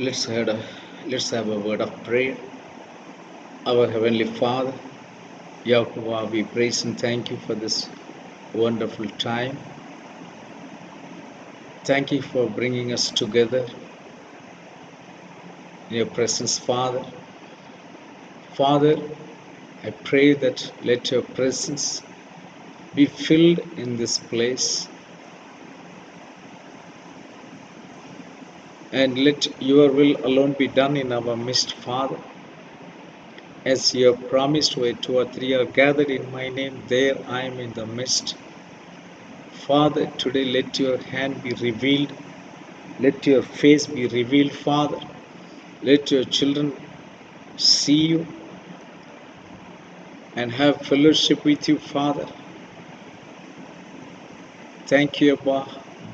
Let's have a, let's have a word of prayer. Our Heavenly Father, Yahuwah, we praise and thank you for this wonderful time. Thank you for bringing us together in your presence, Father. Father, I pray that let your presence be filled in this place and let your will alone be done in our midst, Father. As you have promised, where two or three are gathered in my name, there I am in the midst. Father, today let your hand be revealed. Let your face be revealed, Father. Let your children see you and have fellowship with you, Father. Thank you, Abba.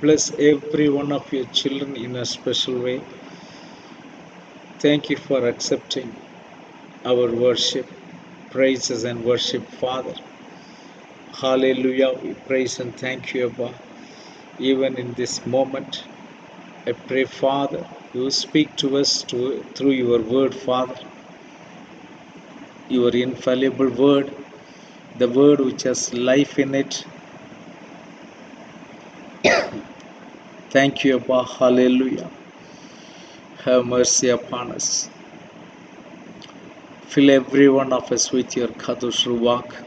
Bless every one of your children in a special way. Thank you for accepting our worship, praises and worship, Father. Hallelujah. We praise and thank you, Abba. Even in this moment, I pray, Father, you speak to us through your word, Father. Your infallible word, the word which has life in it. Thank you, Abba. Hallelujah. Have mercy upon us. Fill every one of us with your Kadosh Ruach.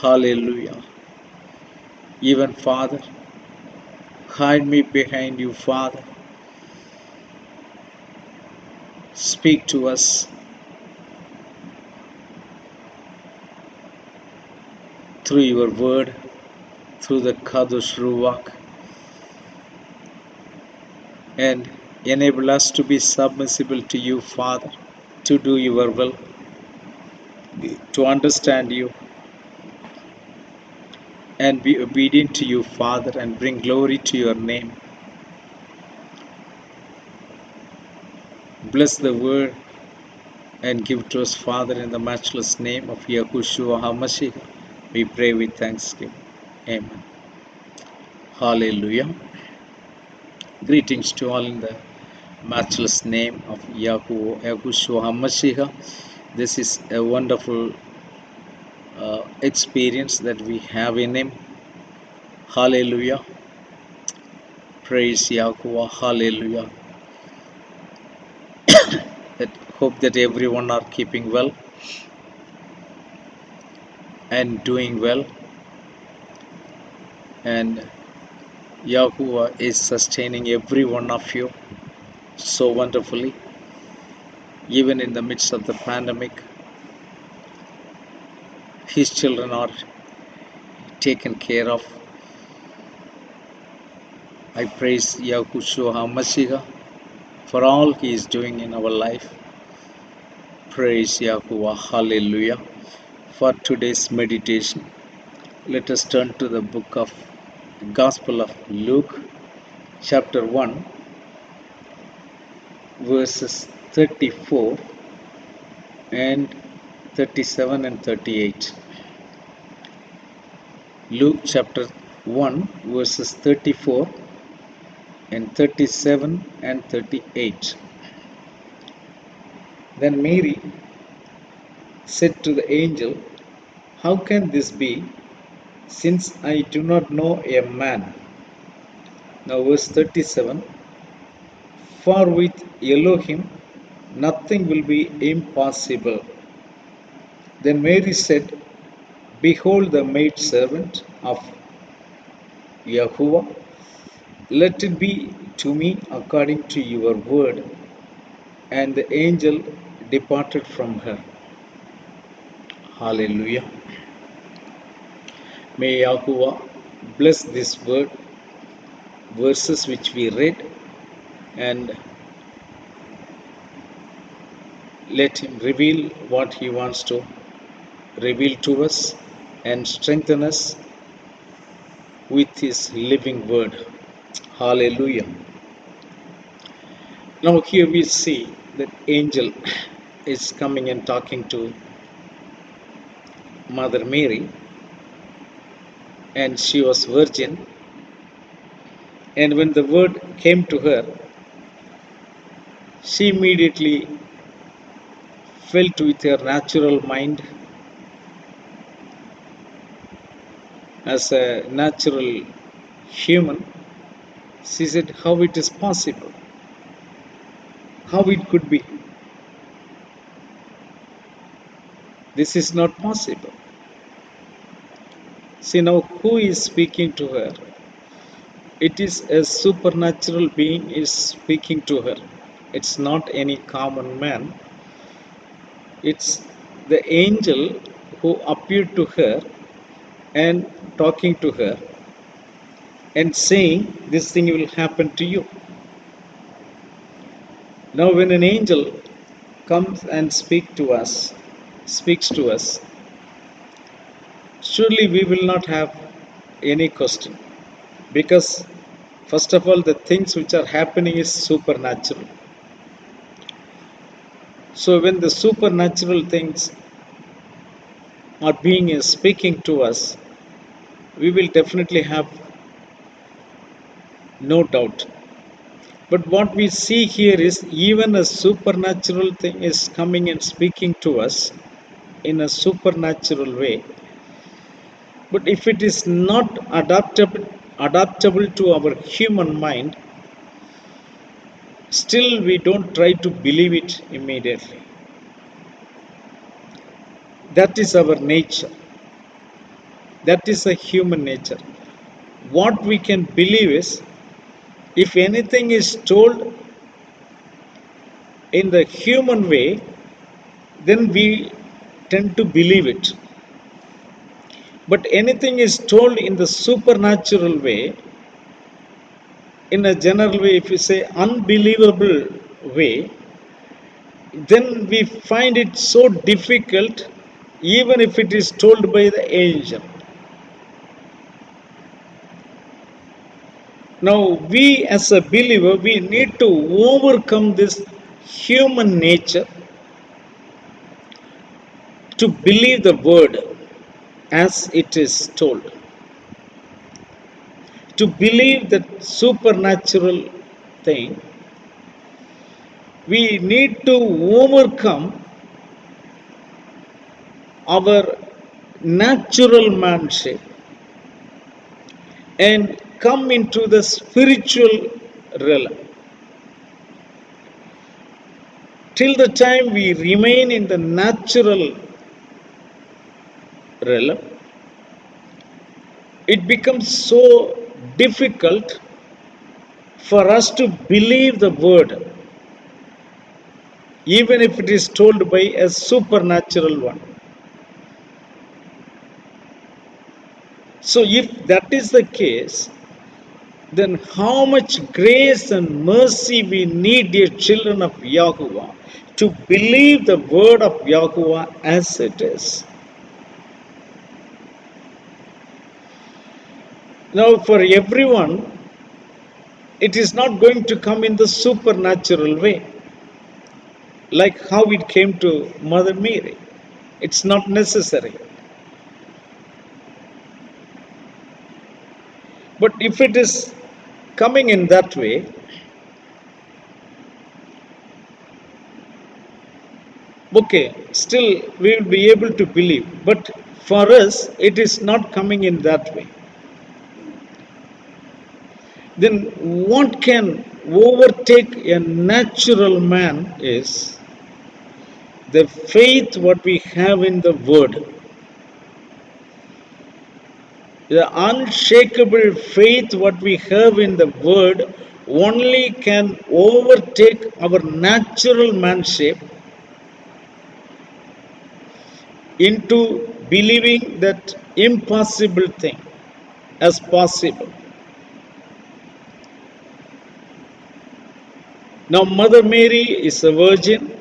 Hallelujah. Even Father, hide me behind you, Father. Speak to us through your word, through the Kadosh Ruach, and enable us to be submissible to you, Father, to do your will, to understand you, and be obedient to you, Father, and bring glory to your name. Bless the word and give to us, Father, in the matchless name of Yahushua HaMashiach. We pray with thanksgiving. Amen. Hallelujah. Greetings to all in the matchless name of Yahushua HaMashiach. This is a wonderful experience that we have in Him. Hallelujah. Praise Yahuwah. Hallelujah. Hope that everyone are keeping well and doing well, and Yahuwah is sustaining every one of you so wonderfully. Even in the midst of the pandemic, His children are taken care of. I praise Yahushua HaMashiach for all He is doing in our life. Praise Yahuwah. Hallelujah. For today's meditation, let us turn to the book of Gospel of Luke, chapter 1, verses 34 and 37 and 38. Luke chapter 1, verses 34 and 37 and 38. Then Mary said to the angel, "How can this be, since I do not know a man?" Now verse 37, "For with Elohim nothing will be impossible." Then Mary said, "Behold the maidservant of Yahuwah, let it be to me according to your word." And the angel departed from her. Hallelujah. May Yahuwah bless this verses which we read, and let Him reveal what He wants to reveal to us and strengthen us with His living word. Hallelujah. Now here we see that angel is coming and talking to Mother Mary, and she was virgin. And when the word came to her, She immediately felt with her natural mind as a natural human. She said, how it is possible? How it could be? This is not possible. See now who is speaking to her? It is a supernatural being is speaking to her. It's not any common man. It's the angel who appeared to her and talking to her and saying this thing will happen to you. Now when an angel comes and speaks to us, surely we will not have any question, because first of all the things which are happening is supernatural. So when the supernatural things are being speaking to us, we will definitely have no doubt. But what we see here is even a supernatural thing is coming and speaking to us in a supernatural way. But if it is not adaptable to our human mind, still we don't try to believe it immediately. That is our nature. That is a human nature. What we can believe is if anything is told in the human way, then we tend to believe it. But anything is told in the supernatural way, in a general way, if you say unbelievable way, then we find it so difficult, even if it is told by the angel. Now, we as a believer, we need to overcome this human nature to believe the word as it is told, to believe that supernatural thing. We need to overcome our natural manship and come into the spiritual realm. Till the time we remain in the natural realm, it becomes so difficult for us to believe the word, even if it is told by a supernatural one. So, if that is the case, then how much grace and mercy we need, dear children of Yahuwah, to believe the word of Yahuwah as it is. Now, for everyone, it is not going to come in the supernatural way, like how it came to Mother Mary. It's not necessary. But if it is coming in that way, okay, still we will be able to believe. But for us, it is not coming in that way. Then what can overtake a natural man is the faith what we have in the word. The unshakable faith what we have in the word only can overtake our natural manship into believing that impossible thing as possible. Now Mother Mary is a virgin.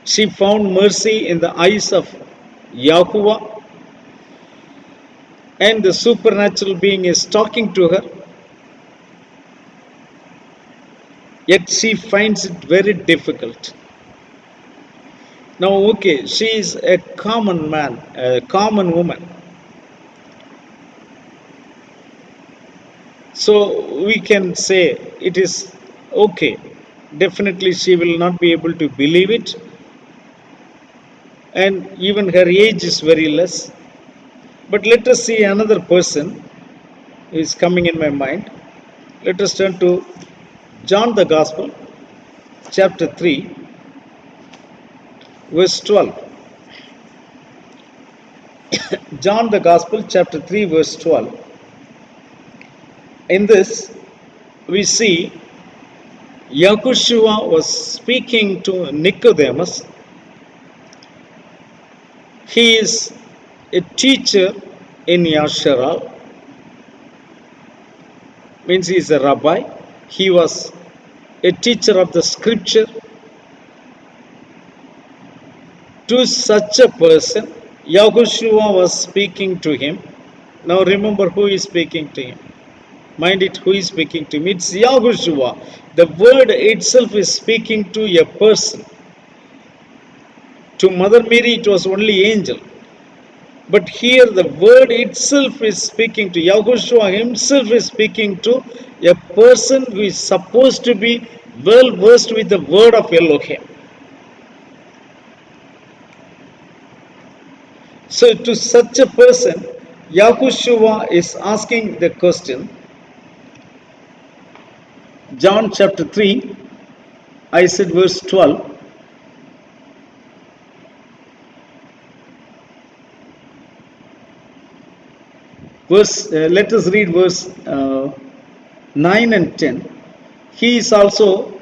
She found mercy in the eyes of Yahuwah, and the supernatural being is talking to her, yet she finds it very difficult. Now, okay, she is a common man, a common woman. So we can say it is okay. Definitely she will not be able to believe it, and even her age is very less. But let us see another person who is coming in my mind. Let us turn to John the Gospel, chapter 3, verse 12. John the Gospel, chapter 3, verse 12. In this, we see Yahushua was speaking to Nicodemus. He is a teacher in Yasharal, means he is a rabbi. He was a teacher of the scripture. To such a person, Yahushua was speaking to him. Now remember who is speaking to him. Mind it, who is speaking to him? It's Yahushua. The word itself is speaking to a person. To Mother Mary, it was only angel. But here the word itself is speaking to Yahushua himself is speaking to a person who is supposed to be well versed with the word of Elohim. So to such a person, Yahushua is asking the question. John chapter 3, I said verse 12. Let us read verse 9 and 10. He is also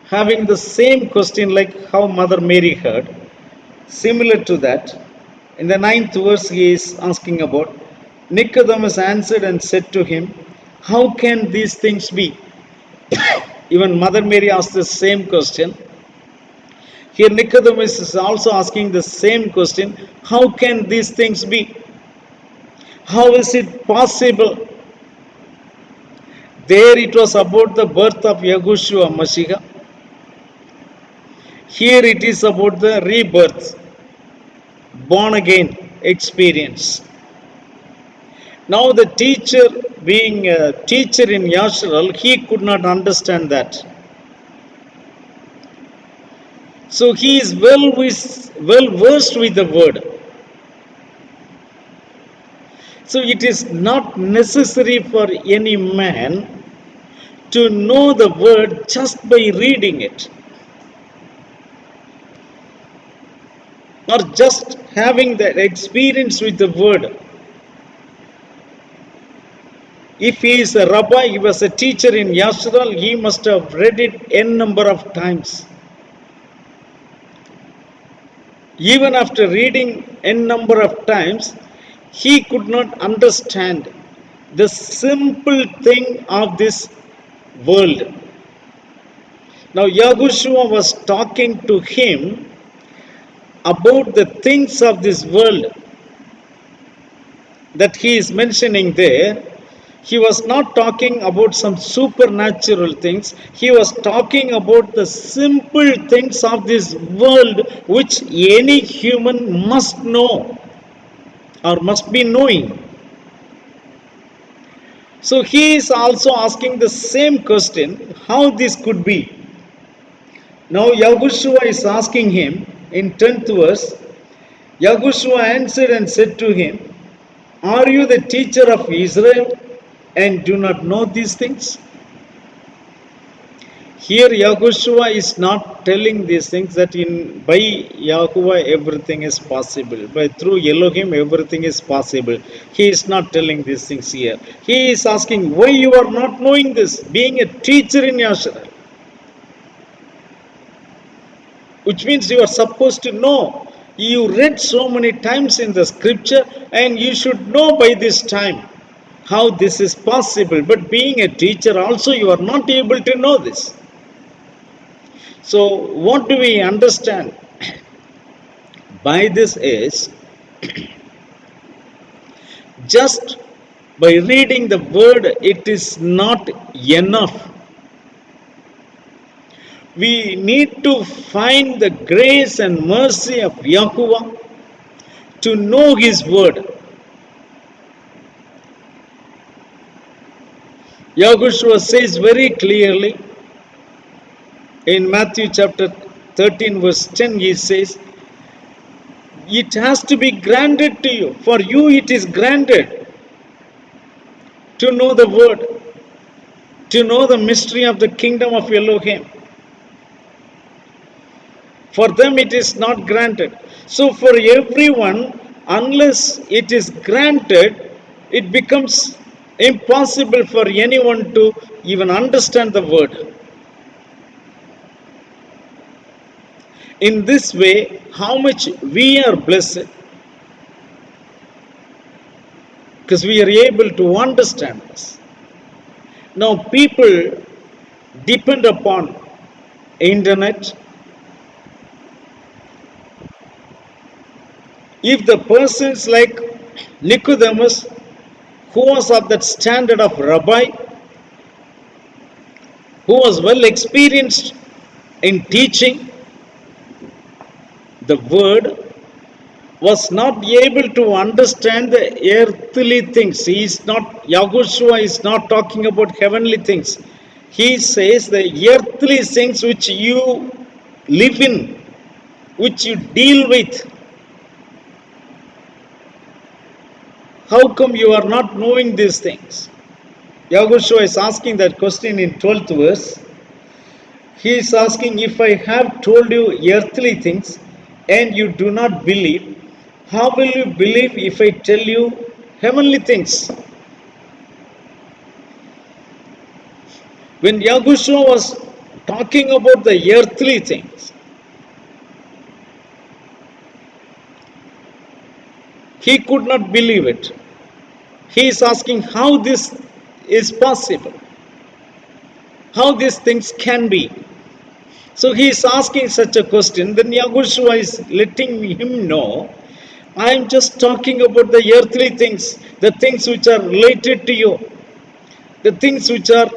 having the same question like how Mother Mary heard. Similar to that, in the 9th verse, he is asking about Nicodemus answered and said to him, how can these things be? Even Mother Mary asked the same question. Here Nicodemus is also asking the same question. How can these things be? How is it possible? There it was about the birth of Yahushua Mashiach. Here it is about the rebirth, born again experience. Now the teacher, being a teacher in Yasharal, he could not understand that. So he is well versed with the word. So it is not necessary for any man to know the word just by reading it, or just having the experience with the word. If he is a rabbi, he was a teacher in Yasharal, he must have read it n number of times. Even after reading n number of times, he could not understand the simple thing of this world. Now Yahushua was talking to him about the things of this world that he is mentioning there. He was not talking about some supernatural things. He was talking about the simple things of this world which any human must know or must be knowing. So he is also asking the same question, how this could be. Now Yahushua is asking him in 10th verse. Yahushua answered and said to him, are you the teacher of Israel and do not know these things? Here Yahushua is not telling these things that by Yahuwah everything is possible. By through Elohim everything is possible. He is not telling these things here. He is asking why you are not knowing this, being a teacher in Yasharal. Which means you are supposed to know. You read so many times in the scripture and you should know by this time how this is possible. But being a teacher also you are not able to know this. So what do we understand by this is just by reading the word it is not enough. We need to find the grace and mercy of Yahuwah to know his word. Yahushua says very clearly, In Matthew chapter 13 verse 10 he says, it has to be granted to you. For you it is granted to know the word, to know the mystery of the kingdom of Elohim. For them it is not granted. So for everyone, unless it is granted, it becomes impossible for anyone to even understand the word. In this way, how much we are blessed because we are able to understand this. Now people depend upon internet. If the persons like Nicodemus, who was of that standard of rabbi, who was well experienced in teaching the word, was not able to understand the earthly things. He is not, Yahushua is not talking about heavenly things. He says the earthly things which you live in, which you deal with. How come you are not knowing these things? Yahushua is asking that question in 12th verse. He is asking, if I have told you earthly things and you do not believe, how will you believe if I tell you heavenly things? When Yahushua was talking about the earthly things, he could not believe it. He is asking how this is possible, how these things can be. So he is asking such a question. Then Yahushua is letting him know, I am just talking about the earthly things, the things which are related to you, the things which are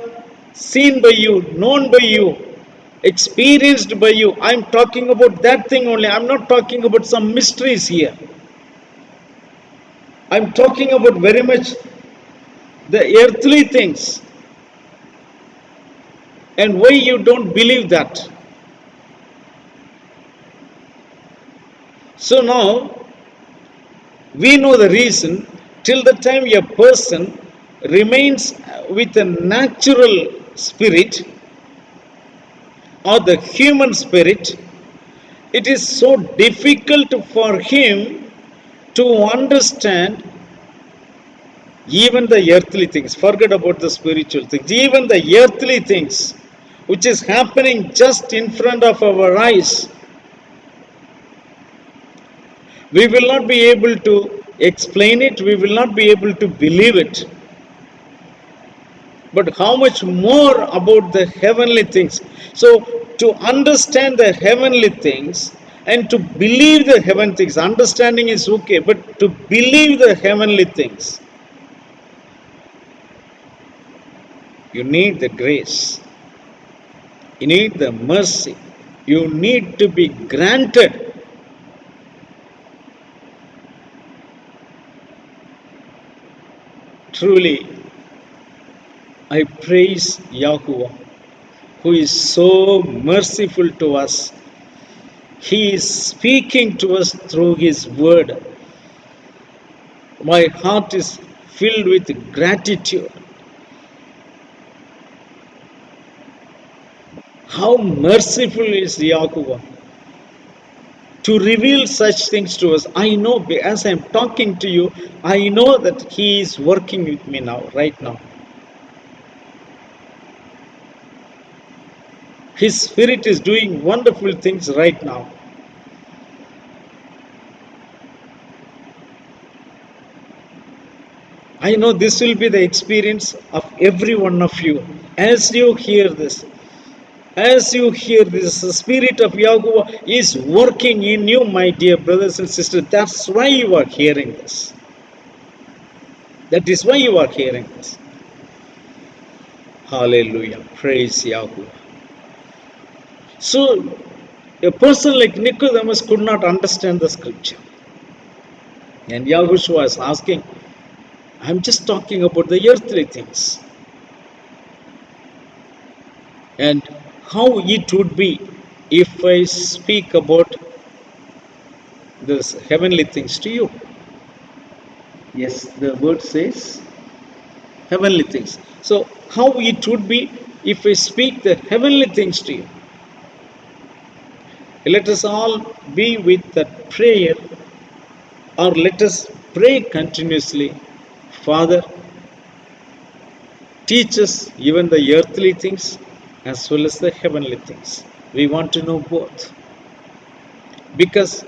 seen by you, known by you, experienced by you. I am talking about that thing only. I am not talking about some mysteries here. I am talking about very much the earthly things. And why you don't believe that? So now we know the reason. Till the time a person remains with a natural spirit or the human spirit, it is so difficult for him to understand even the earthly things. Forget about the spiritual things. Even the earthly things which is happening just in front of our eyes, we will not be able to explain it, we will not be able to believe it. But how much more about the heavenly things? So, to understand the heavenly things and to believe the heavenly things, understanding is okay, but to believe the heavenly things, you need the grace, you need the mercy, you need to be granted. Truly, I praise Yahuwah, who is so merciful to us. He is speaking to us through His word. My heart is filled with gratitude. How merciful is Yahuwah to reveal such things to us. I know as I am talking to you, I know that He is working with me now, right now. His Spirit is doing wonderful things right now. I know this will be the experience of every one of you. As you hear this, the Spirit of Yahuwah is working in you, my dear brothers and sisters. That's why you are hearing this. That is why you are hearing this. Hallelujah. Praise Yahuwah. So, a person like Nicodemus could not understand the scripture. And Yahushua is asking, I'm just talking about the earthly things. And how it would be if I speak about this heavenly things to you. Yes, the word says heavenly things. So, how it would be if I speak the heavenly things to you? Let us all be with that prayer, or let us pray continuously. Father, teach us even the earthly things as well as the heavenly things. We want to know both. Because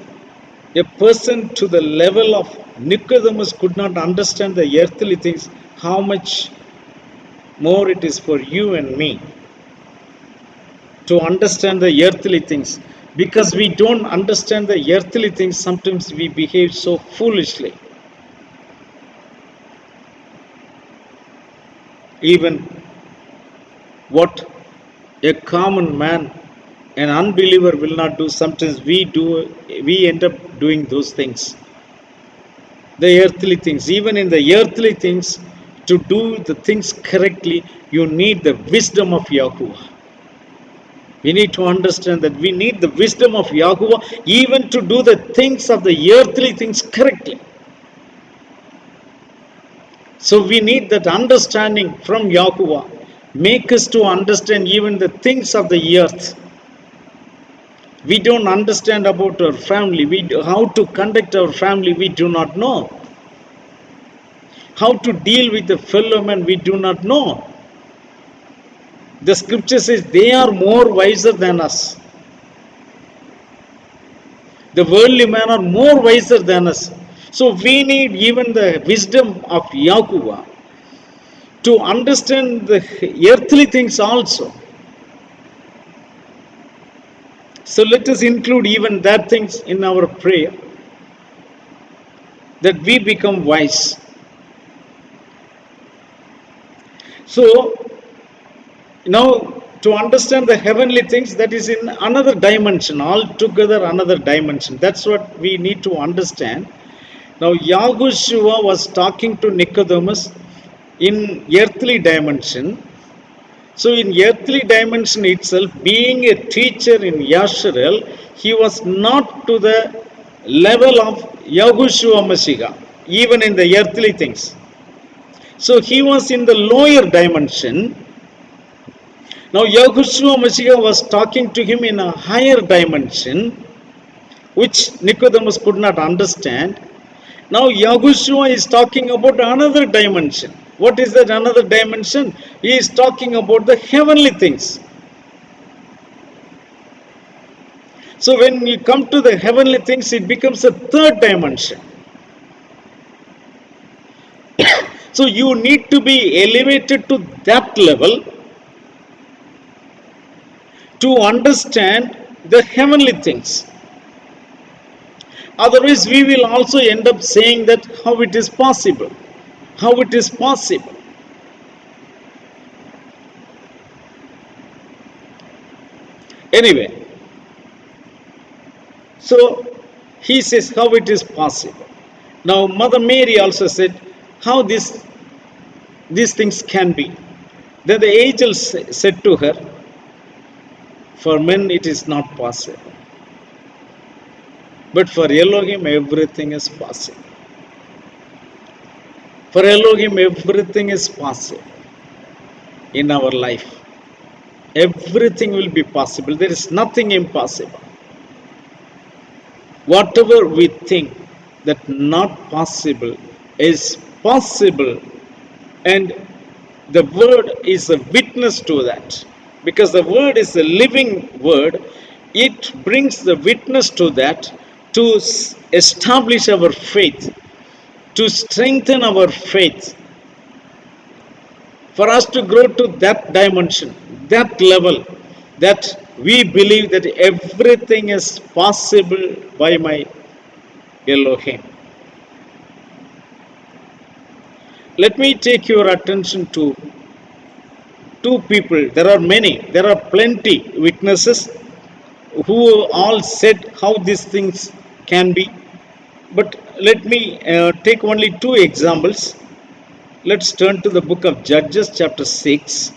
a person to the level of Nicodemus could not understand the earthly things, how much more it is for you and me to understand the earthly things. Because we don't understand the earthly things, sometimes we behave so foolishly. Even what a common man, an unbeliever will not do, sometimes we end up doing those things. The earthly things, even in the earthly things, to do the things correctly, you need the wisdom of Yahuwah. We need to understand that we need the wisdom of Yahuwah even to do the things of the earthly things correctly. So we need that understanding from Yahuwah. Make us to understand even the things of the earth. We don't understand about our family. How to conduct our family, we do not know. How to deal with the fellow man, we do not know. The scripture says they are more wiser than us. The worldly men are more wiser than us. So we need even the wisdom of Yahuwah to understand the earthly things also. So let us include even that things in our prayer, that we become wise. So now to understand the heavenly things, that is in another dimension, altogether another dimension. That's what we need to understand. Now Yahushua was talking to Nicodemus in earthly dimension. So in earthly dimension itself, being a teacher in Yasharel, he was not to the level of Yahushua Mashiach, even in the earthly things. So he was in the lower dimension. Now Yahushua Mashiach was talking to him in a higher dimension, which Nicodemus could not understand. Now Yahushua is talking about another dimension. What is that another dimension? He is talking about the heavenly things. So when you come to the heavenly things, it becomes a third dimension. So you need to be elevated to that level to understand the heavenly things. Otherwise, we will also end up saying that how it is possible. How it is possible. Anyway, so he says how it is possible. Now Mother Mary also said how these things can be. Then the angel said to her, for men it is not possible. But for Elohim everything is possible. For Elohim everything is possible in our life. Everything will be possible. There is nothing impossible. Whatever we think that not possible is possible, and the word is a witness to that. Because the word is a living word, it brings the witness to that to establish our faith, to strengthen our faith, for us to grow to that dimension, that level, that we believe that everything is possible by my Elohim. Let me take your attention to two people. There are many, there are plenty witnesses who all said how these things can be. But let me take only two examples. Let's turn to the book of Judges, chapter 6,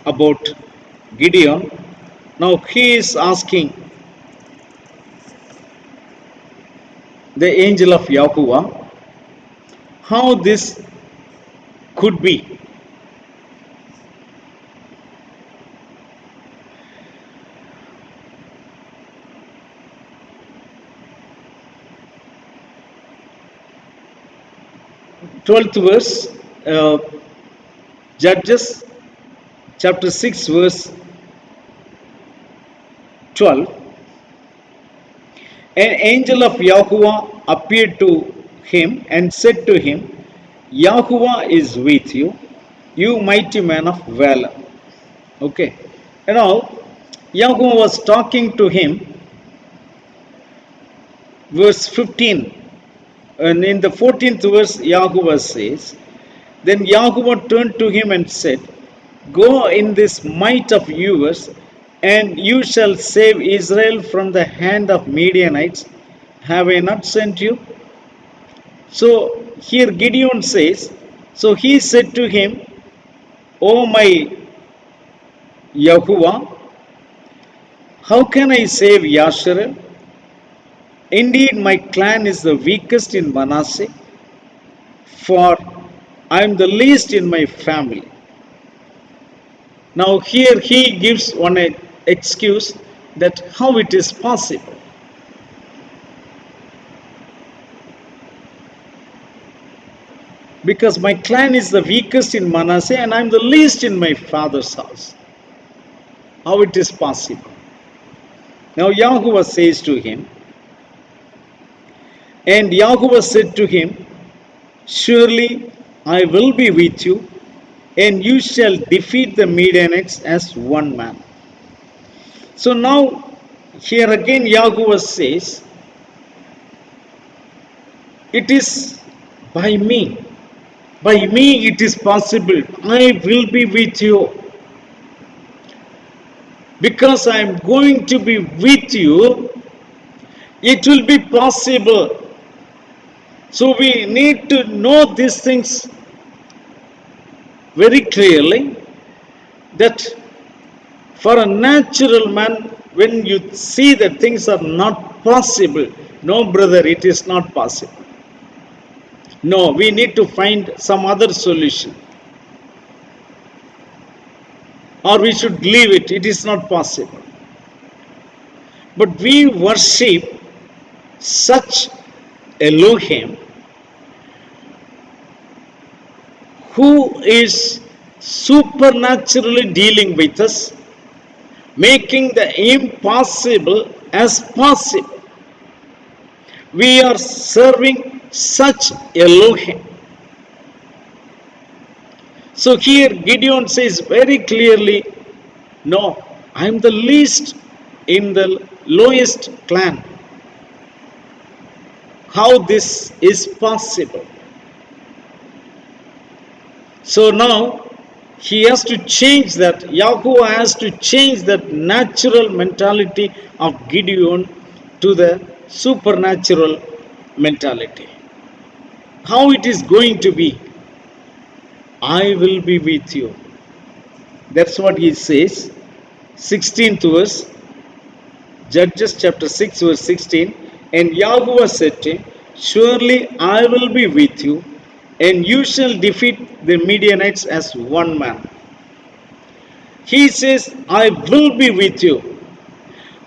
about Gideon. Now he is asking the angel of Yahuwah how this could be. Twelfth verse, Judges chapter 6 verse 12. An angel of Yahuwah appeared to him and said to him, Yahuwah is with you, you mighty man of valor. Okay. And now Yahuwah was talking to him, verse 15. And in the 14th verse, Yahuwah says, Then Yahuwah turned to him and said, Go in this might of yours, and you shall save Israel from the hand of Midianites. Have I not sent you? So here Gideon says, So he said to him, O my Yahuwah, how can I save Yasharel? Indeed, my clan is the weakest in Manasseh, for I am the least in my family. Now here he gives one excuse that how it is possible. Because my clan is the weakest in Manasseh and I am the least in my father's house. How it is possible? Now Yahuwah says to him, and Yahuwah said to him, Surely I will be with you, and you shall defeat the Midianites as one man. So now here again Yahuwah says, it is by me. By me it is possible. I will be with you. Because I am going to be with you, it will be possible. So we need to know these things very clearly, that for a natural man, when you see that things are not possible, no brother, it is not possible. No, we need to find some other solution. Or we should leave it, it is not possible. But we worship such Elohim who is supernaturally dealing with us, making the impossible as possible. We are serving such Elohim. So here Gideon says very clearly, no, I am the least in the lowest clan. How this is possible? So now he has to change that. Yahuwah has to change that natural mentality of Gideon to the supernatural mentality. How it is going to be? I will be with you. That's what he says. 16th verse, Judges chapter 6 verse 16. And Yahuwah said to him, Surely I will be with you, and you shall defeat the Midianites as one man. He says, I will be with you.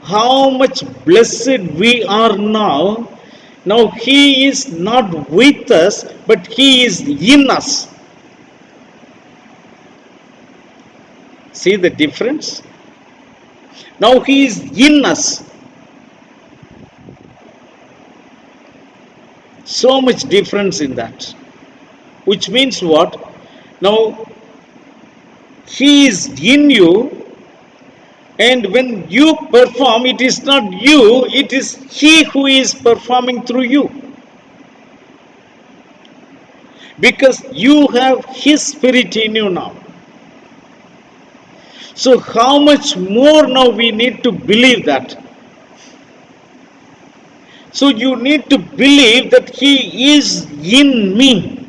How much blessed we are now. Now he is not with us, but he is in us. See the difference? Now he is in us. So much difference in that. Which means what? Now he is in you, and when you perform, it is not you, it is he who is performing through you. Because you have his spirit in you now. So how much more now we need to believe that? So you need to believe that he is in me.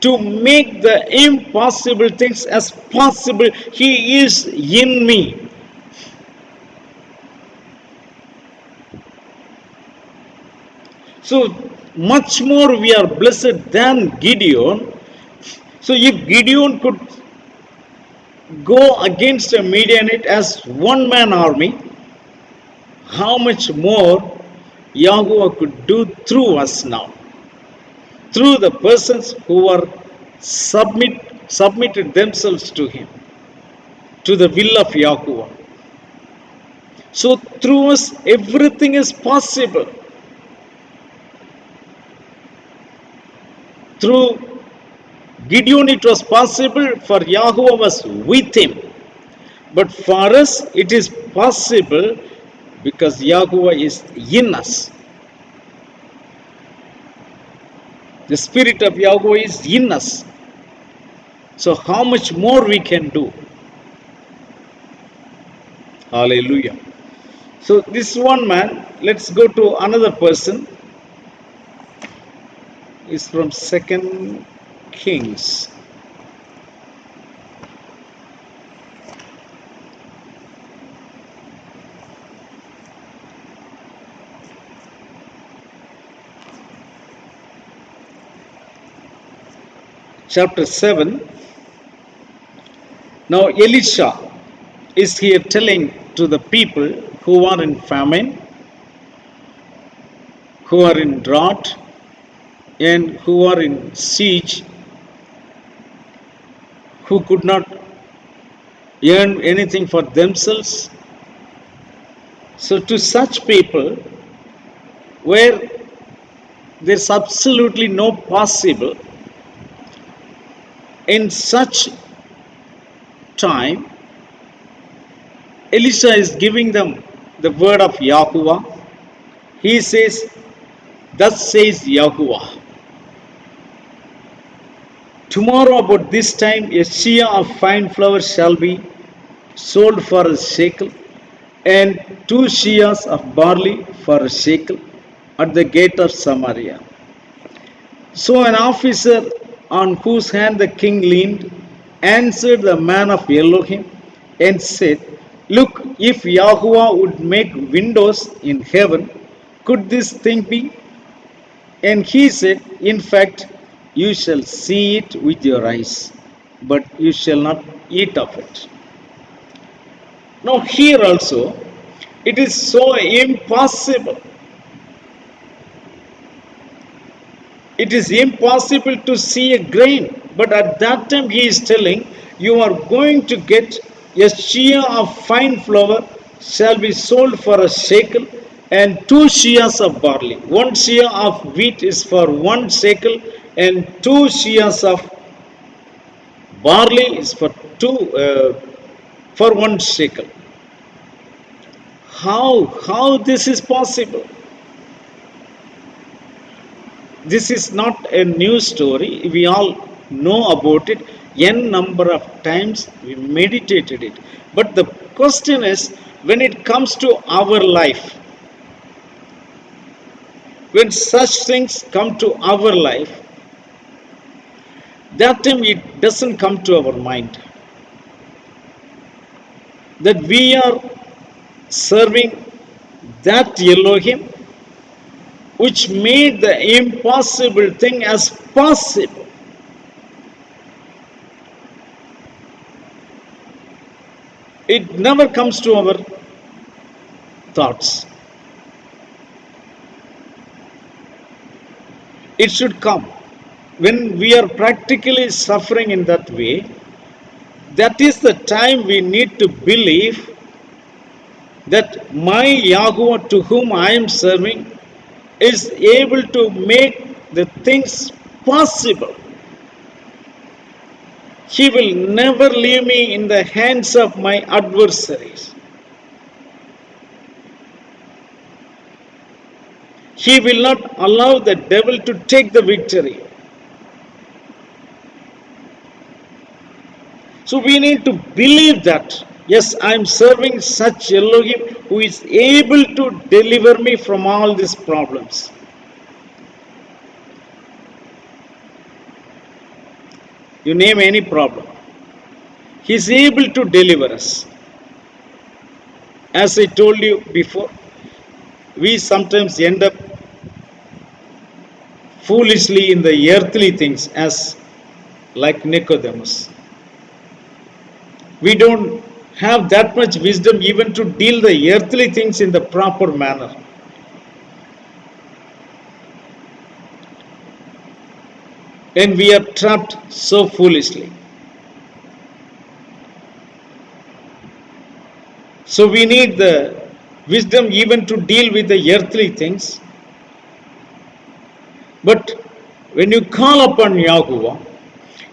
to make the impossible things as possible. He is in me. So much more we are blessed than Gideon. So if Gideon could go against a Midianite as one man army, how much more Yahuwah could do through us now, through the persons who are submitted themselves to Him, to the will of Yahuwah. So through us, everything is possible. Through Gideon, it was possible, for Yahuwah was with him. But for us, it is possible because Yahuwah is in us. The Spirit of Yahuwah is in us. So how much more we can do? Hallelujah. So this one man, let's go to another person. Is from 2 Kings. Chapter 7. Now Elisha is here telling to the people who are in famine, who are in drought, and who are in siege, who could not earn anything for themselves. So to such people, where there's absolutely no possible, in such time, Elisha is giving them the word of Yahuwah. He says, thus says Yahuwah, tomorrow about this time a sheah of fine flour shall be sold for a shekel, and 2 sheahs of barley for a shekel at the gate of Samaria. So an officer on whose hand the king leaned answered the man of Elohim and said, look, if Yahuwah would make windows in heaven, could this thing be? And he said, in fact, you shall see it with your eyes, but you shall not eat of it. Now here also, it is so impossible. It is impossible to see a grain. But at that time he is telling, you are going to get a sheah of fine flour shall be sold for a shekel, and 2 sheahs of barley. 1 sheah of wheat is for 1 shekel, and 2 sheahs of barley is for 1 shekel. How this is possible? This is not a new story. We all know about it. N number of times we meditated it. But the question is, when it comes to our life, when such things come to our life, that time it doesn't come to our mind. That we are serving that Elohim which made the impossible thing as possible. It never comes to our thoughts. It should come. When we are practically suffering in that way, that is the time we need to believe that my Yahuwah to whom I am serving is able to make the things possible. He will never leave me in the hands of my adversaries. He will not allow the devil to take the victory. So we need to believe that, yes, I am serving such Elohim who is able to deliver me from all these problems. You name any problem. He is able to deliver us. As I told you before, we sometimes end up foolishly in the earthly things as like Nicodemus. We don't have that much wisdom even to deal the earthly things in the proper manner. And we are trapped so foolishly. So we need the wisdom even to deal with the earthly things. But when you call upon Yahuwah,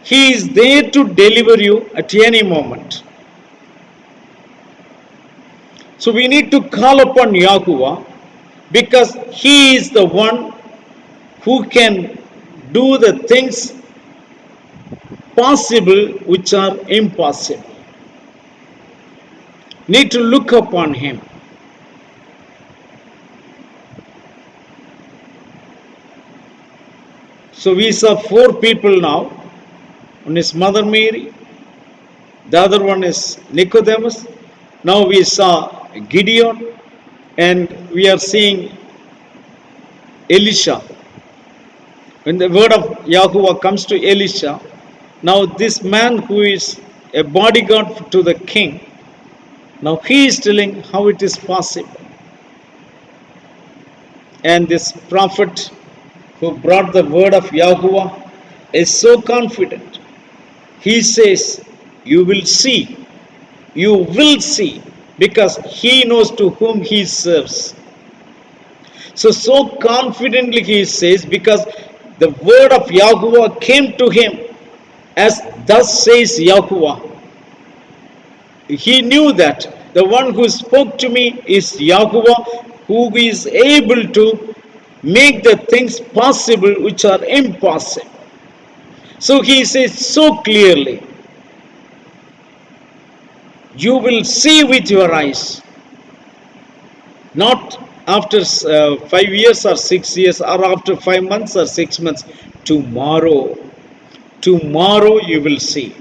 He is there to deliver you at any moment. So we need to call upon Yahuwah because He is the one who can do the things possible which are impossible. Need to look upon Him. So we saw four people now. One is Mother Mary, the other one is Nicodemus. Now we saw Gideon, and we are seeing Elisha. When the word of Yahuwah comes to Elisha, now this man who is a bodyguard to the king, now he is telling how it is possible. And this prophet who brought the word of Yahuwah is so confident. He says, you will see, because he knows to whom he serves. So confidently he says, because the word of Yahuwah came to him as thus says Yahuwah. He knew that the one who spoke to me is Yahuwah, who is able to make the things possible which are impossible. So he says so clearly, you will see with your eyes, not after 5 years or 6 years or after 5 months or 6 months. Tomorrow you will see.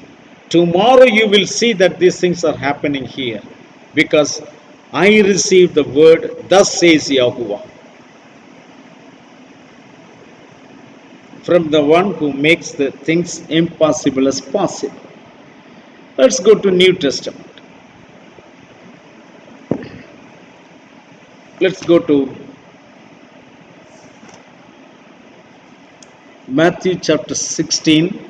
Tomorrow you will see that these things are happening here because I received the word, thus says Yahuwah, from the one who makes the things impossible as possible. Let's go to New Testament. Let's go to Matthew chapter 16.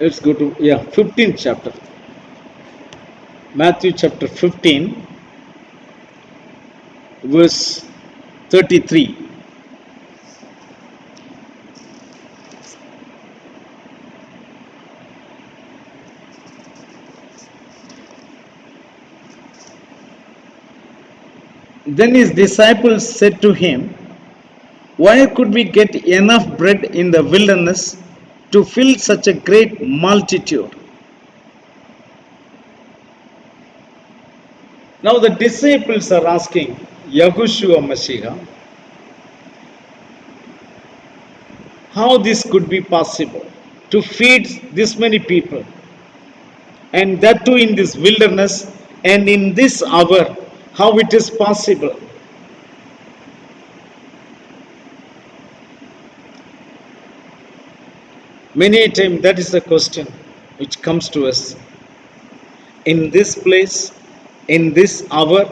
Let's go to 15th chapter. Matthew chapter 15, verse 33. Then his disciples said to him, where could we get enough bread in the wilderness to fill such a great multitude? Now the disciples are asking Yahushua Mashiach how this could be possible to feed this many people, and that too in this wilderness and in this hour, how it is possible. Many a time that is the question which comes to us. In this place, in this hour,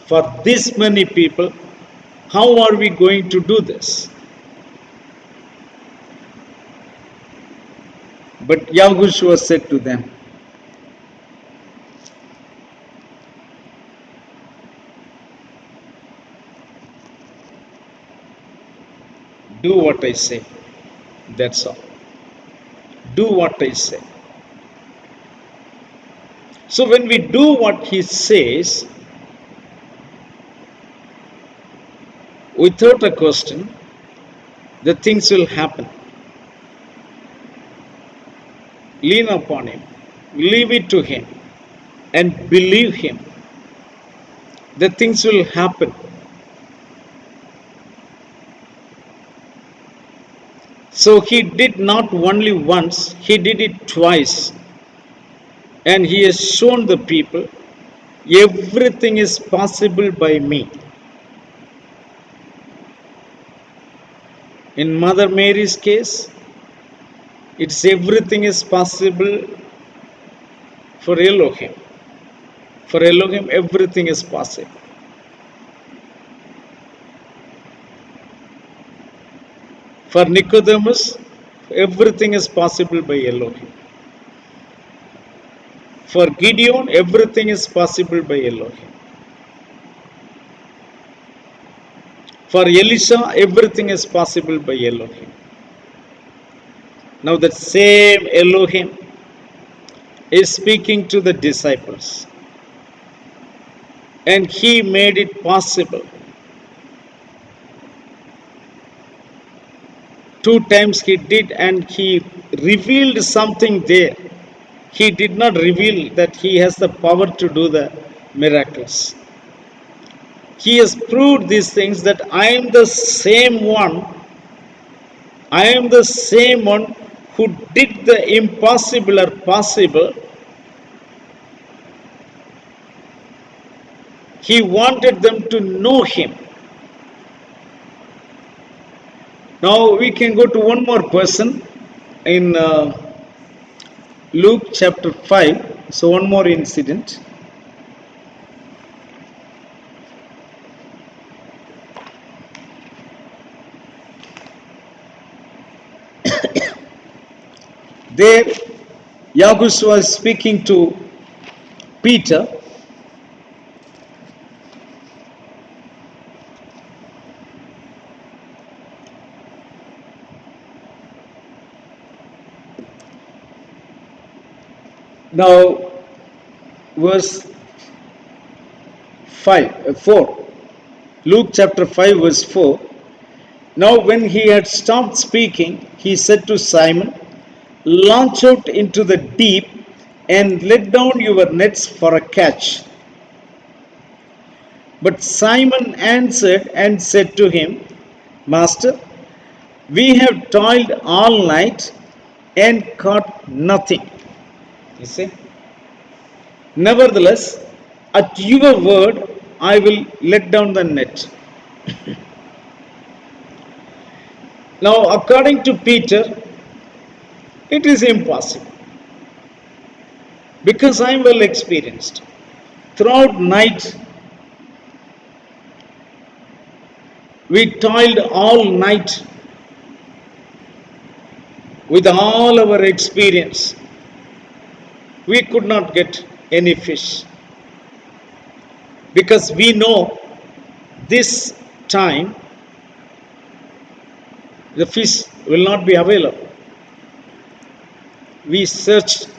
for this many people, how are we going to do this? But Yahushua said to them, do what I say. That's all. Do what I say. So when we do what he says, without a question, the things will happen. Lean upon Him, leave it to Him, and believe Him. The things will happen. So He did not only once, He did it twice. And He has shown the people everything is possible by me. In Mother Mary's case, it's everything is possible for Elohim. For Elohim, everything is possible. For Nicodemus, everything is possible by Elohim. For Gideon, everything is possible by Elohim. For Elisha, everything is possible by Elohim. Now that same Elohim is speaking to the disciples. And He made it possible. 2 times He did, and He revealed something there. He did not reveal that He has the power to do the miracles. He has proved these things, that I am the same one. I am the same one who did the impossible or possible. He wanted them to know Him. Now we can go to one more person in Luke chapter 5. So one more incident. There, Yahushua was speaking to Peter. Now, verse 4. Luke chapter 5, verse 4. Now, when he had stopped speaking, he said to Simon, launch out into the deep and let down your nets for a catch. But Simon answered and said to him, Master, we have toiled all night and caught nothing. You see? Nevertheless, at your word, I will let down the net. Now, according to Peter, it is impossible, because I am well experienced. Throughout night, we toiled all night with all our experience. We could not get any fish, because we know this time the fish will not be available. We searched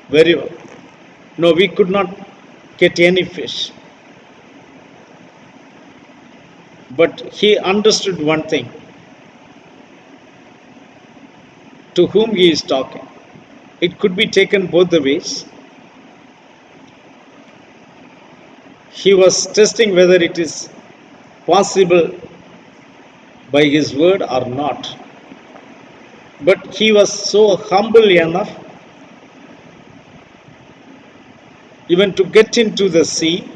very well. No, we could not get any fish. But he understood one thing, to whom he is talking. It could be taken both the ways. He was testing whether it is possible by his word or not. But he was so humble enough even to get into the sea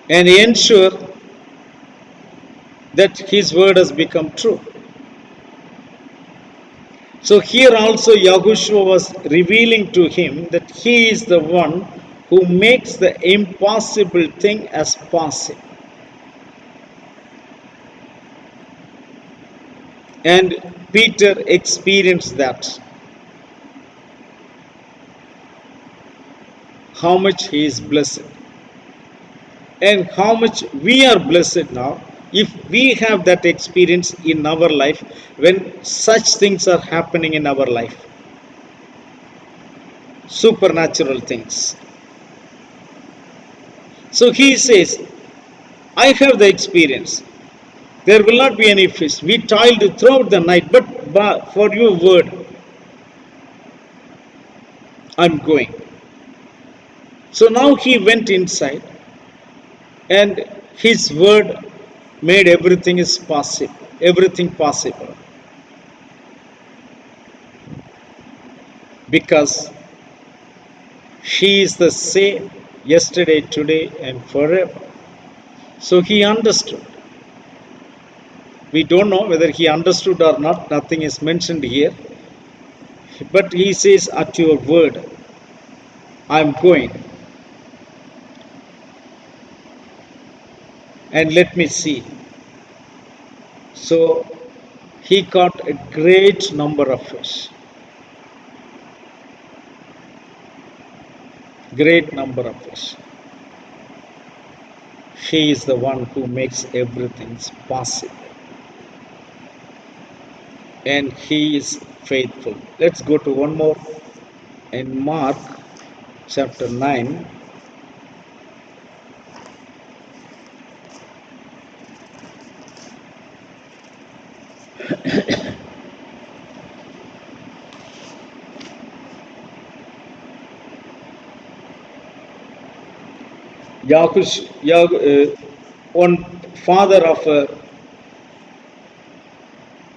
and ensure that his word has become true. So here also Yahushua was revealing to him that he is the one who makes the impossible thing as possible. And Peter experienced that. How much he is blessed. And how much we are blessed now if we have that experience in our life when such things are happening in our life. Supernatural things. So he says, I have the experience. There will not be any fish. We toiled throughout the night, but for your word, I'm going. So now he went inside, and his word made everything is possible. Everything possible. Because he is the same yesterday, today, and forever. So he understood. We don't know whether he understood or not. Nothing is mentioned here. But he says, at your word, I'm going. And let me see. So he caught a great number of fish. Great number of fish. He is the one who makes everything possible. And he is faithful. Let's go to one more in Mark chapter 9. One father of a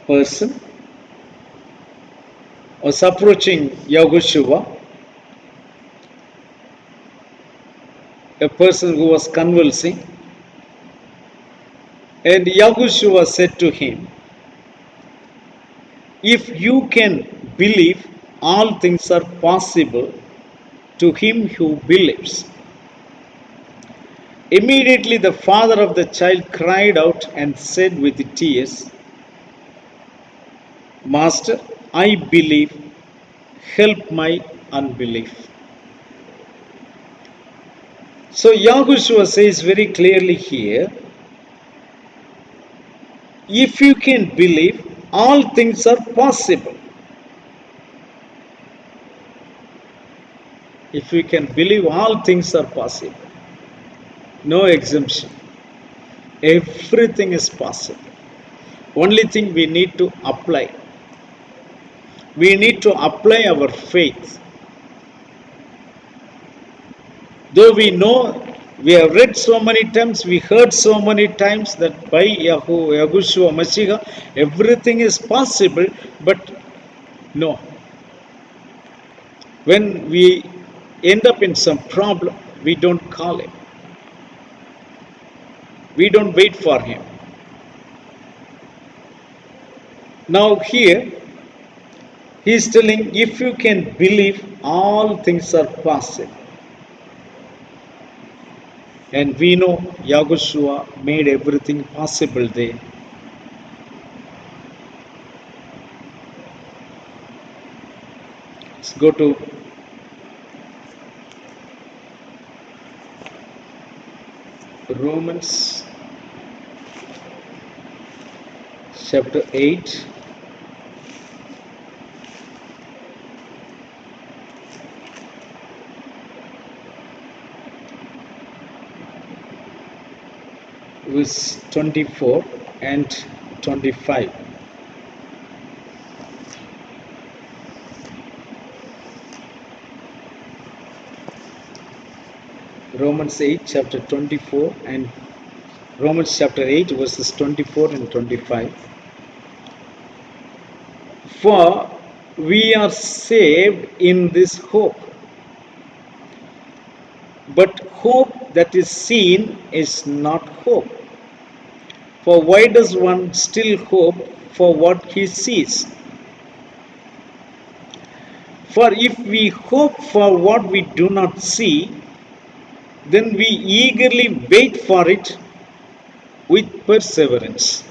person was approaching Yahushua, a person who was convulsing, and Yahushua said to him, if you can believe, all things are possible to him who believes. Immediately the father of the child cried out and said with tears, Master, I believe, help my unbelief. So Yahushua says very clearly here, if you can believe, all things are possible. If we can believe, all things are possible. No exemption. Everything is possible. Only thing we need to apply. We need to apply our faith. Though we know, we have read so many times, we heard so many times that by Yahushua Mashiach, everything is possible, but no. When we end up in some problem, we don't call him. We don't wait for him. Now here, he is telling, if you can believe, all things are possible. And we know Yahushua made everything possible there. Let's go to Romans chapter 8. Verse 24 and 25. Romans 8 chapter 24 and Romans chapter 8 verses 24 and 25. For we are saved in this hope. But hope that is seen is not hope. For why does one still hope for what he sees? For if we hope for what we do not see, then we eagerly wait for it with perseverance.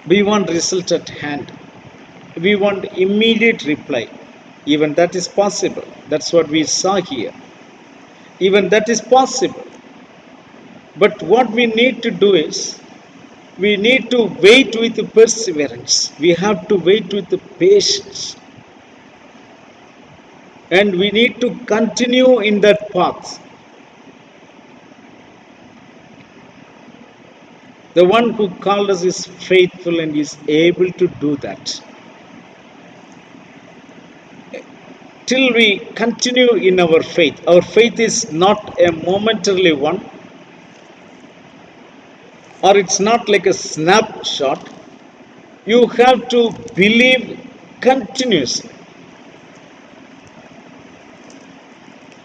We want result at hand. We want immediate reply. Even that is possible. That's what we saw here. Even that is possible. But what we need to do is, we need to wait with perseverance. We have to wait with patience. and we need to continue in that path. The one who called us is faithful and is able to do that. Till we continue in our faith is not a momentarily one, or it's not like a snapshot. You have to believe continuously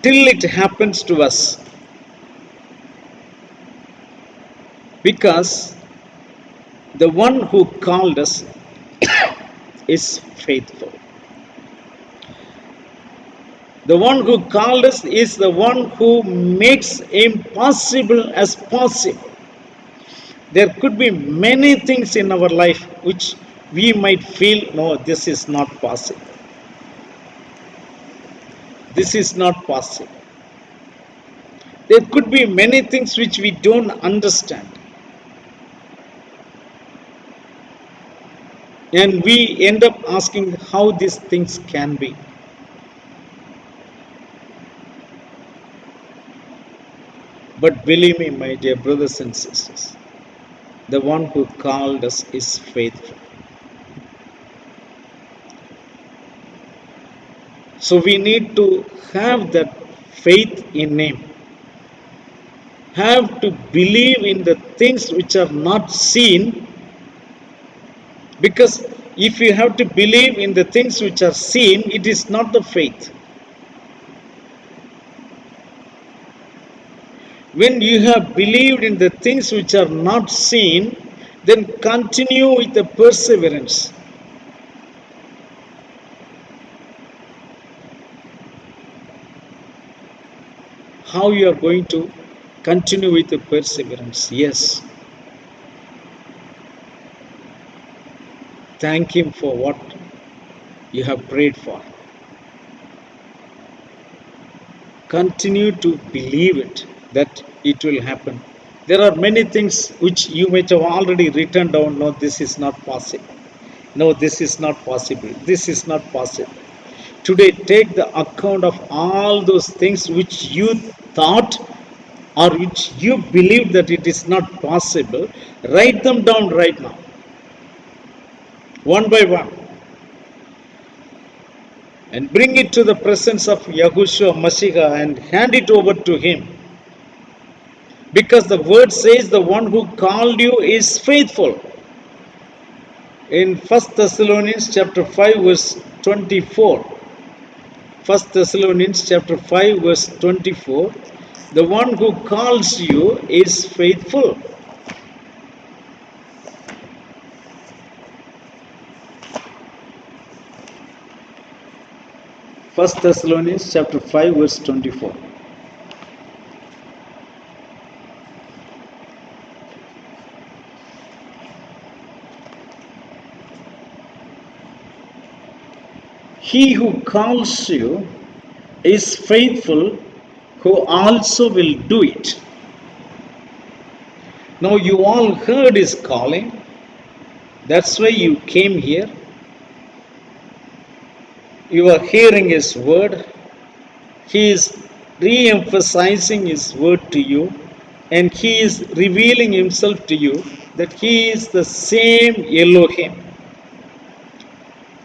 till it happens to us, because the one who called us is faithful. The one who called us is the one who makes impossible as possible. There could be many things in our life which we might feel, no, this is not possible. This is not possible. There could be many things which we don't understand. And we end up asking how these things can be. But believe me, my dear brothers and sisters, the one who called us is faithful. So we need to have that faith in Him. Have to believe in the things which are not seen, because if you have to believe in the things which are seen, it is not the faith. When you have believed in the things which are not seen, then continue with the perseverance. How you are going to continue with the perseverance? Yes. Thank Him for what you have prayed for. Continue to believe it, that it will happen. There are many things which you might have already written down. No, this is not possible. No, this is not possible. This is not possible. Today, take the account of all those things which you thought or which you believe that it is not possible. Write them down right now, one by one, and bring it to the presence of Yahushua Mashiach and hand it over to Him. Because the word says the one who called you is faithful. In 1 Thessalonians chapter 5 verse 24. 1 Thessalonians chapter 5 verse 24. The one who calls you is faithful. First Thessalonians chapter 5 verse 24. He who calls you is faithful, who also will do it. Now you all heard His calling. That's why you came here. You are hearing His word. He is re-emphasizing His word to you, and He is revealing Himself to you that He is the same Elohim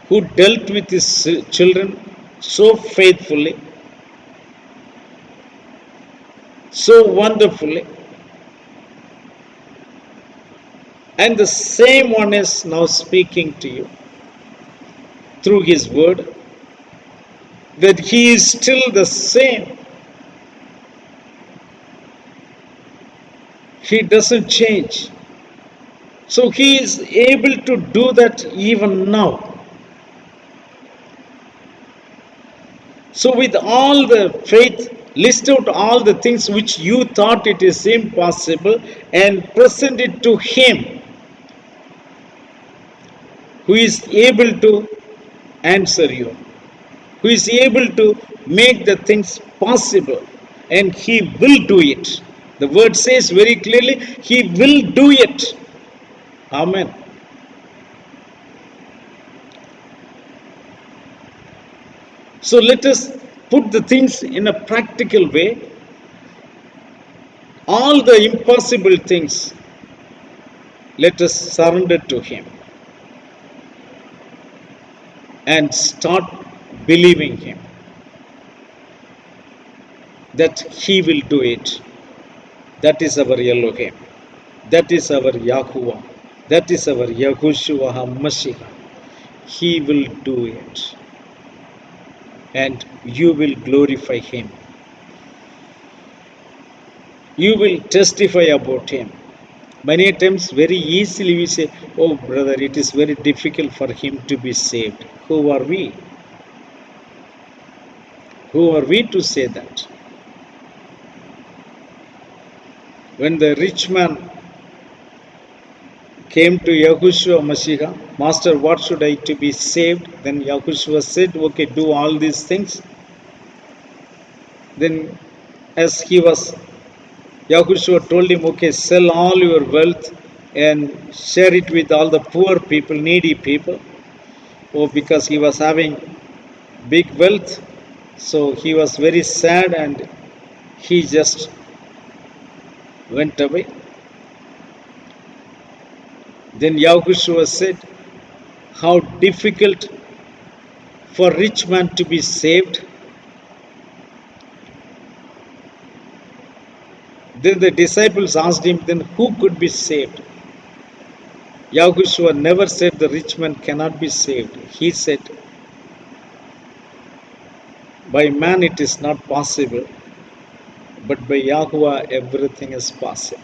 who dealt with His children so faithfully, so wonderfully, and the same one is now speaking to you through His word, that He is still the same. He doesn't change. So He is able to do that even now. So with all the faith, list out all the things which you thought it is impossible and present it to Him, who is able to answer you, who is able to make the things possible, and He will do it. The word says very clearly, He will do it. Amen. So let us put the things in a practical way, all the impossible things, let us surrender to Him and start believing Him that He will do it. That is our Elohim. That is our Yahuwah. That is our Yahushua HaMashiach. He will do it. And you will glorify Him. You will testify about Him. Many times, very easily we say, "Oh, brother, it is very difficult for him to be saved." Who are we? Who are we to say that? When the rich man came to Yahushua Mashiach, "Master, what should I to be saved?" Then Yahushua said, "Okay, do all these things." Then, as he was, Yahushua told him, "Okay, sell all your wealth and share it with all the poor people, needy people." Oh, because he was having big wealth, so he was very sad and he just went away. Then Yahushua said, "How difficult for rich man to be saved." Then the disciples asked him, "Then who could be saved?" Yahushua never said the rich man cannot be saved. He said, "By man it is not possible, but by Yahuwah everything is possible."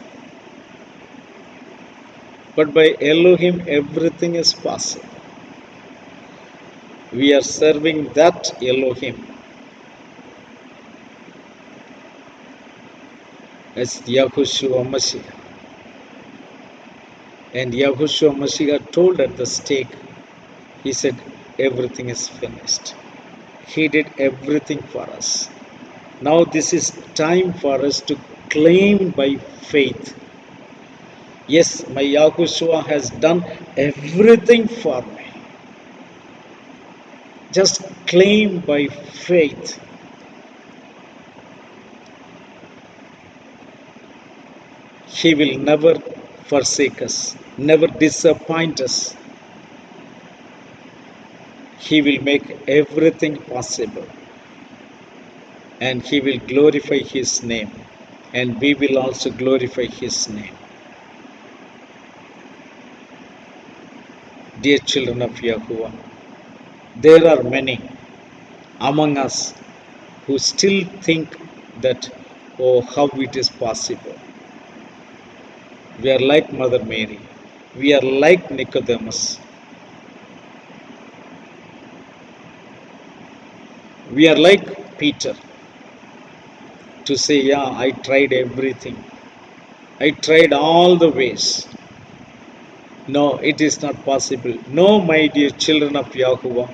But by Elohim everything is possible. We are serving that Elohim as Yahushua Mashiach. And Yahushua Mashiach told at the stake, he said, "Everything is finished." He did everything for us. Now this is time for us to claim by faith. Yes, my Yahushua has done everything for me. Just claim by faith. He will never forsake us, never disappoint us. He will make everything possible. And He will glorify His name. And we will also glorify His name. Dear children of Yahuwah, there are many among us who still think that, oh, how it is possible. We are like Mother Mary. We are like Nicodemus. We are like Peter to say, "Yeah, I tried everything. I tried all the ways." No, it is not possible. No, my dear children of Yahuwah,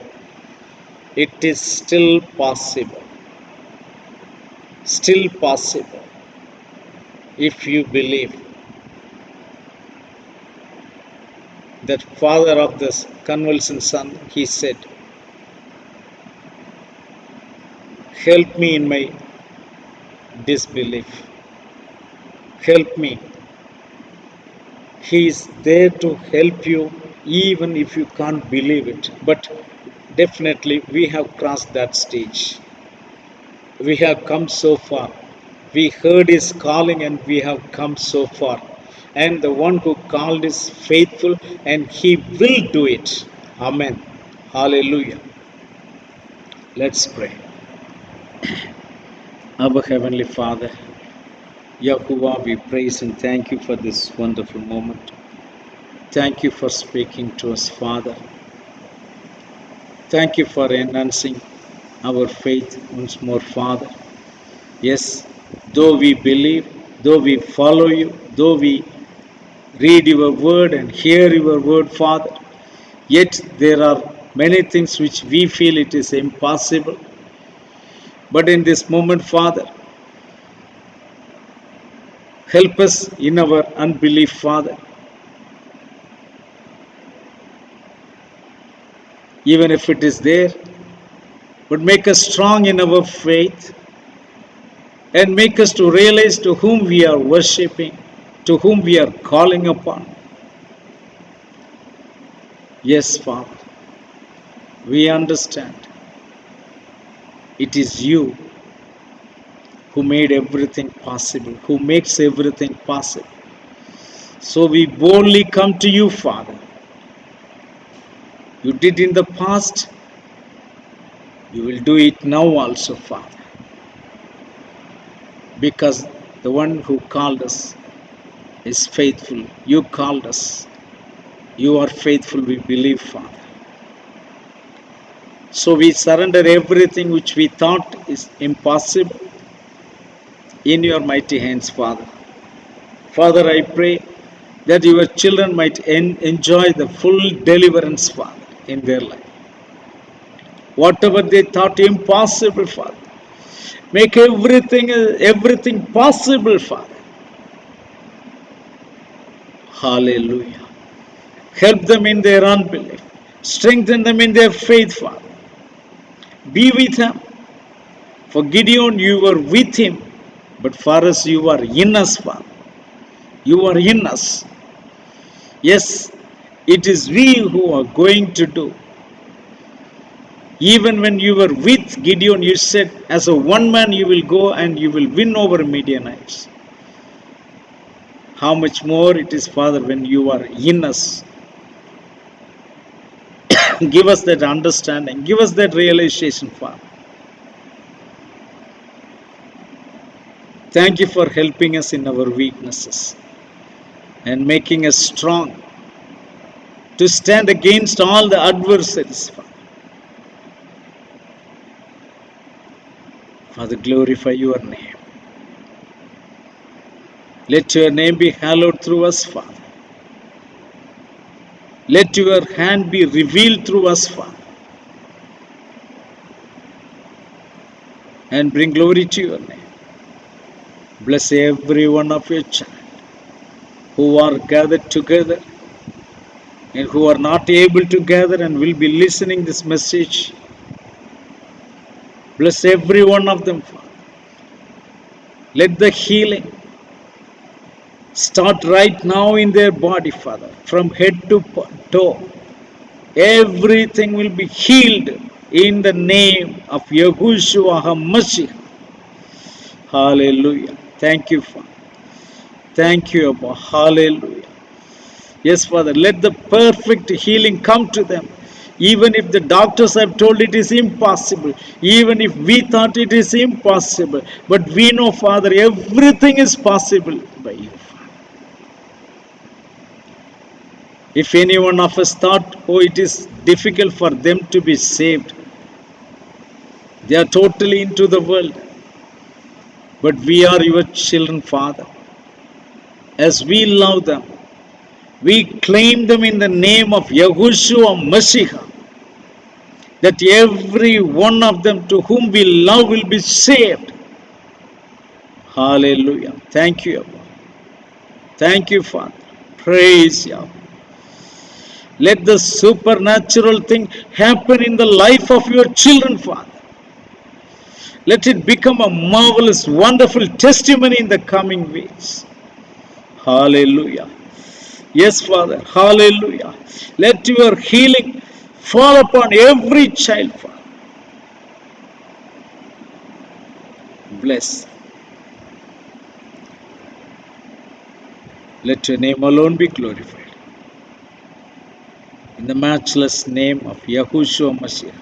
it is still possible. Still possible if you believe. That father of this convalescent son, he said, "Help me in my disbelief. Help me." He is there to help you even if you can't believe it. But definitely we have crossed that stage. We have come so far. We heard His calling and we have come so far. And the one who called is faithful and He will do it. Amen. Hallelujah. Let's pray. Our Heavenly Father, Yahuwah, we praise and thank you for this wonderful moment. Thank you for speaking to us, Father. Thank you for enhancing our faith once more, Father. Yes, though we believe, though we follow you, though we read your word and hear your word, Father, yet there are many things which we feel it is impossible. But in this moment, Father, help us in our unbelief, Father. Even if it is there, but make us strong in our faith and make us to realize to whom we are worshipping, to whom we are calling upon. Yes, Father, we understand it is you who made everything possible, who makes everything possible. So we boldly come to you, Father. You did in the past, you will do it now also, Father, because the one who called us is faithful. You called us. You are faithful, we believe, Father. So we surrender everything which we thought is impossible in your mighty hands, Father. Father, I pray that your children might enjoy the full deliverance, Father, in their life. Whatever they thought impossible, Father, make everything possible, Father. Hallelujah. Help them in their unbelief. Strengthen them in their faith, Father. Be with them. For Gideon, you were with him, but for us, you are in us, Father. You are in us. Yes, it is we who are going to do. Even when you were with Gideon, you said, as a one man, you will go and you will win over Midianites. How much more it is, Father, when you are in us. Give us that understanding. Give us that realization, Father. Thank you for helping us in our weaknesses and making us strong to stand against all the adversaries, Father. Father, glorify your name. Let your name be hallowed through us, Father. Let your hand be revealed through us, Father, and bring glory to your name. Bless every one of your children who are gathered together and who are not able to gather and will be listening this message. Bless every one of them, Father. Let the healing start right now in their body, Father, from head to toe. Everything will be healed in the name of Yahushua HaMashiach. Hallelujah. Thank you, Father. Thank you, Abba. Hallelujah. Yes, Father, let the perfect healing come to them. Even if the doctors have told it is impossible, even if we thought it is impossible, but we know, Father, everything is possible by you. If any one of us thought, oh, it is difficult for them to be saved, they are totally into the world. But we are your children, Father. As we love them, we claim them in the name of Yahushua Mashiach, that every one of them to whom we love will be saved. Hallelujah. Thank you, Abba. Thank you, Father. Praise you. Let the supernatural thing happen in the life of your children, Father. Let it become a marvelous, wonderful testimony in the coming weeks. Hallelujah. Yes, Father. Hallelujah. Let your healing fall upon every child, Father. Bless. Let your name alone be glorified. In the matchless name of Yahushua Mashiach,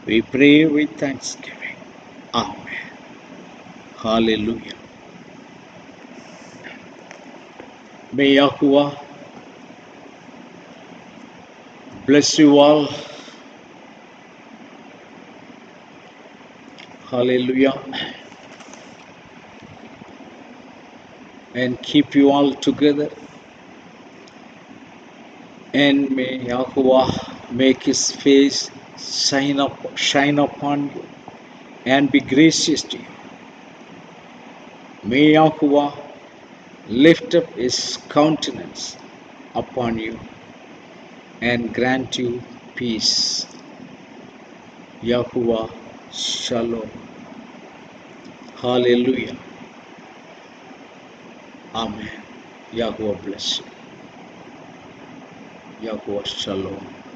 we pray with thanksgiving. Amen. Hallelujah. May Yahuwah bless you all. Hallelujah. And keep you all together. And may Yahuwah make his face shine upon you and be gracious to you. May Yahuwah lift up his countenance upon you and grant you peace. Yahuwah Shalom. Hallelujah. Amen. Yahuwah bless you. Yahuwah Shalom.